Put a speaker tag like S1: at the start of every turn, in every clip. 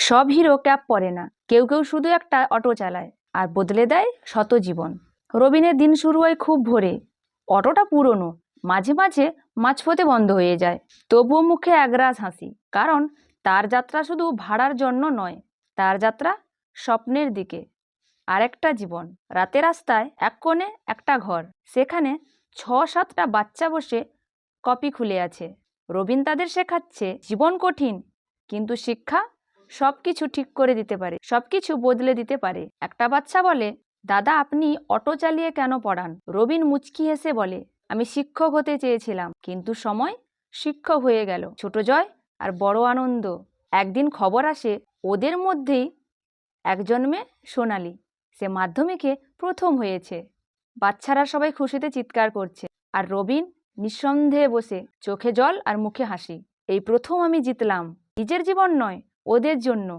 S1: সব hero cap পরে না, কেউ কেউ শুধু একটা অটো চালায় আর বদলে দেয় শত জীবন। রবিনের দিন শুরু হয় খুব ভোরে। অটোটা পুরনো, মাঝে মাঝে মাঝপথে বন্ধ হয়ে যায়, তবুও মুখে একরাশ হাসি, কারণ তার যাত্রা শুধু ভাড়ার জন্য নয়, তার যাত্রা স্বপ্নের দিকে। আরেকটা জীবন। রাতে রাস্তায় এক কোণে একটা ঘর, সেখানে ৬-৭টা বাচ্চা বসে কপি খুলে আছে। রবিন তাদের শেখাচ্ছে জীবন কঠিন, কিন্তু শিক্ষা সবকিছু ঠিক করে দিতে পারে, সবকিছু বদলে দিতে পারে। একটা বাচ্চা বলে, দাদা আপনি অটো চালিয়ে কেন পড়ান? রবিন মুচকি হেসে বলে, আমি শিক্ষক হতে চেয়েছিলাম, কিন্তু সময় শিক্ষক হয়ে গেল। ছোট জয় আর বড় আনন্দ। একদিন খবর আসে ওদের মধ্যেই একজন মেয়ে সোনালি, সে মাধ্যমিকে প্রথম হয়েছে। বাচ্চারা সবাই খুশিতে চিৎকার করছে, আর রবিন নিঃসন্দেহে বসে, চোখে জল আর মুখে হাসি। এই প্রথম আমি জিতলাম, নিজের জীবন নয়, ওদের জন্য,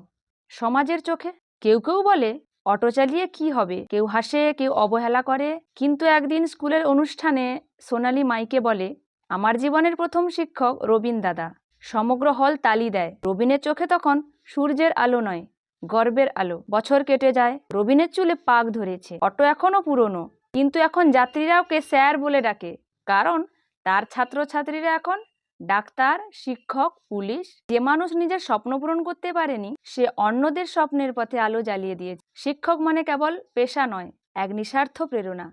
S1: সমাজের চোখে। কেউ কেউ বলে অটো চালিয়ে কি হবে, কেউ হাসে, কেউ অবহেলা করে। কিন্তু একদিন স্কুলের অনুষ্ঠানে সোনালি মাইকে বলে, আমার জীবনের প্রথম শিক্ষক রবিন দাদা। সমগ্র হল তালি দেয়। রবিনের চোখে তখন সূর্যের আলো নয়, গর্বের আলো। বছর কেটে যায়, রবিনের চুলে পাক ধরেছে, অটো এখনো পুরনো, কিন্তু এখন যাত্রীরা ওকে স্যার বলে ডাকে, কারণ তার ছাত্রছাত্রীরা এখন ডাক্তার, শিক্ষক, পুলিশ। যে মানুষ নিজের স্বপ্ন পূরণ করতে পারেনি, সে অন্যদের স্বপ্নের পথে আলো জ্বালিয়ে দিয়েছে। শিক্ষক মানে কেবল পেশা নয়, এক নিঃস্বার্থ প্রেরণা।